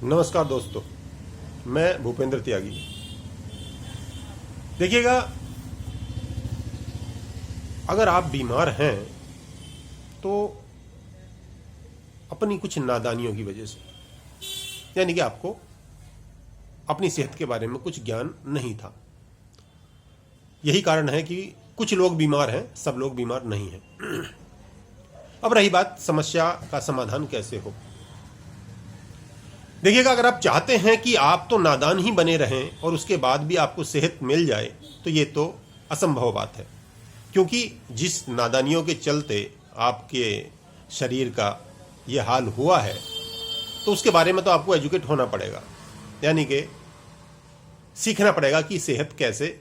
नमस्कार दोस्तों, मैं भूपेंद्र त्यागी। देखिएगा, अगर आप बीमार हैं तो अपनी कुछ नादानियों की वजह से, यानी कि आपको अपनी सेहत के बारे में कुछ ज्ञान नहीं था। यही कारण है कि कुछ लोग बीमार हैं, सब लोग बीमार नहीं हैं। अब रही बात समस्या का समाधान कैसे हो। देखिएगा, अगर आप चाहते हैं कि आप तो नादान ही बने रहें और उसके बाद भी आपको सेहत मिल जाए, तो ये तो असंभव बात है। क्योंकि जिस नादानियों के चलते आपके शरीर का ये हाल हुआ है, तो उसके बारे में तो आपको एजुकेट होना पड़ेगा, यानी कि सीखना पड़ेगा कि सेहत कैसे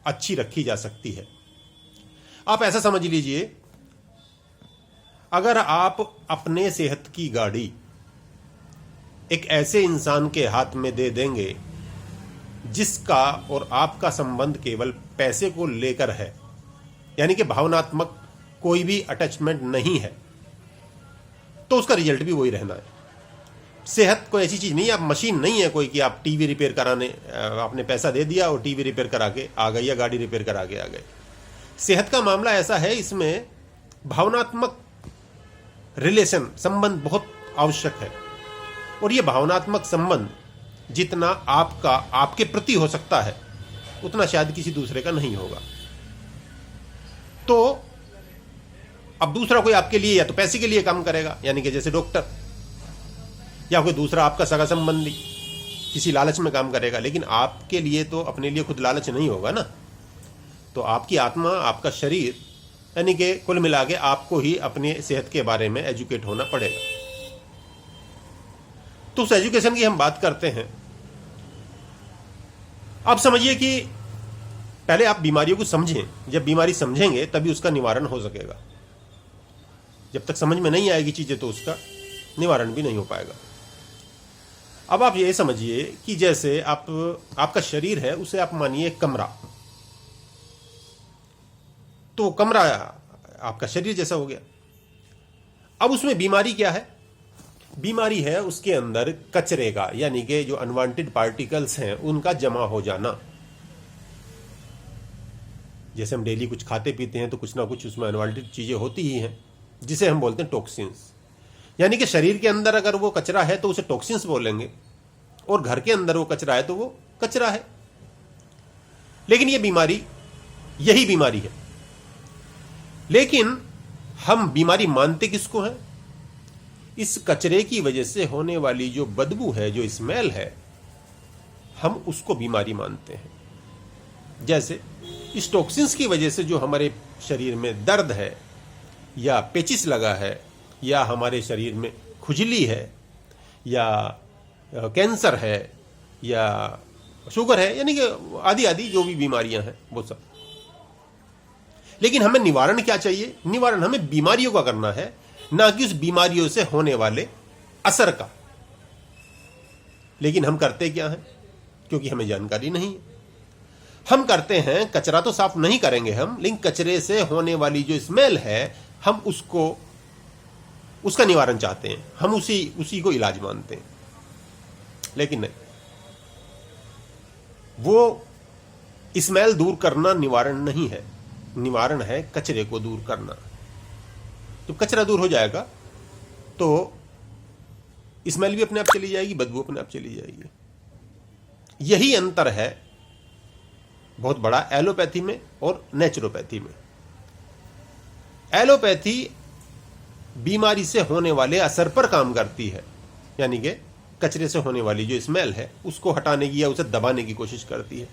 अच्छी रखी जा सकती है। आप ऐसा समझ लीजिए, अगर आप अपने सेहत की गाड़ी एक ऐसे इंसान के हाथ में दे देंगे जिसका और आपका संबंध केवल पैसे को लेकर है, यानी कि भावनात्मक कोई भी अटैचमेंट नहीं है, तो उसका रिजल्ट भी वही रहना है। सेहत कोई ऐसी चीज नहीं है, आप मशीन नहीं है कोई कि आप टीवी रिपेयर कराने आपने पैसा दे दिया और टीवी रिपेयर करा के आ गए या गाड़ी रिपेयर करा के आ गए। सेहत का मामला ऐसा है, इसमें भावनात्मक रिलेशन, संबंध बहुत आवश्यक है। और ये भावनात्मक संबंध जितना आपका आपके प्रति हो सकता है, उतना शायद किसी दूसरे का नहीं होगा। तो अब दूसरा कोई आपके लिए या तो पैसे के लिए काम करेगा, यानी कि जैसे डॉक्टर, या कोई दूसरा आपका सगा संबंधी किसी लालच में काम करेगा, लेकिन आपके लिए तो अपने लिए खुद लालच नहीं होगा ना। तो आपकी आत्मा, आपका शरीर, यानी कि कुल मिला के आपको ही अपनी सेहत के बारे में एजुकेट होना पड़ेगा। तो उस एजुकेशन की हम बात करते हैं। आप समझिए कि पहले आप बीमारियों को समझें। जब बीमारी समझेंगे तभी उसका निवारण हो सकेगा। जब तक समझ में नहीं आएगी चीजें तो उसका निवारण भी नहीं हो पाएगा। अब आप ये समझिए कि जैसे आपका शरीर है, उसे आप मानिए कमरा। तो कमरा आपका शरीर जैसा हो गया। अब उसमें बीमारी क्या है? बीमारी है उसके अंदर कचरे का, यानी कि जो अनवांटेड पार्टिकल्स हैं उनका जमा हो जाना। जैसे हम डेली कुछ खाते पीते हैं तो कुछ ना कुछ उसमें अनवांटेड चीजें होती ही हैं, जिसे हम बोलते हैं टॉक्सिन्स। यानी कि शरीर के अंदर अगर वो कचरा है तो उसे टॉक्सिन्स बोलेंगे, और घर के अंदर वो कचरा है तो वो कचरा है। लेकिन ये बीमारी, यही बीमारी है। लेकिन हम बीमारी मानते किसको है? इस कचरे की वजह से होने वाली जो बदबू है, जो स्मेल है, हम उसको बीमारी मानते हैं। जैसे इस टॉक्सिन्स की वजह से जो हमारे शरीर में दर्द है, या पेचिस लगा है, या हमारे शरीर में खुजली है, या कैंसर है, या शुगर है, यानी कि आदि आदि जो भी बीमारियां हैं वो सब। लेकिन हमें निवारण क्या चाहिए? निवारण हमें बीमारियों का करना है, ना कि उस बीमारियों से होने वाले असर का। लेकिन हम करते क्या हैं? क्योंकि हमें जानकारी नहीं है, हम करते हैं कचरा तो साफ नहीं करेंगे हम, लेकिन कचरे से होने वाली जो स्मेल है, हम उसका निवारण चाहते हैं, हम उसी को इलाज मानते हैं। लेकिन नहीं, वो स्मेल दूर करना निवारण नहीं है। निवारण है कचरे को दूर करना। तो कचरा दूर हो जाएगा तो स्मेल भी अपने आप चली जाएगी, बदबू अपने आप चली जाएगी। यही अंतर है बहुत बड़ा एलोपैथी में और नेचुरोपैथी में। एलोपैथी बीमारी से होने वाले असर पर काम करती है, यानी कि कचरे से होने वाली जो स्मेल है उसको हटाने की या उसे दबाने की कोशिश करती है,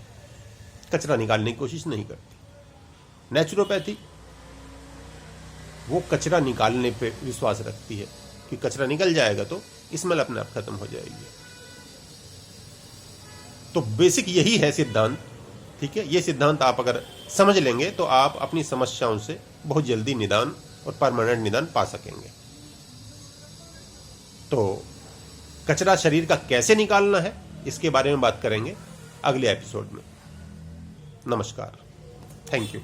कचरा निकालने की कोशिश नहीं करती। नेचुरोपैथी वो कचरा निकालने पे विश्वास रखती है कि कचरा निकल जाएगा तो स्मेल अपने आप खत्म हो जाएगी। तो बेसिक यही है सिद्धांत। ठीक है, ये सिद्धांत आप अगर समझ लेंगे तो आप अपनी समस्याओं से बहुत जल्दी निदान और परमानेंट निदान पा सकेंगे। तो कचरा शरीर का कैसे निकालना है, इसके बारे में बात करेंगे अगले एपिसोड में। नमस्कार, थैंक यू।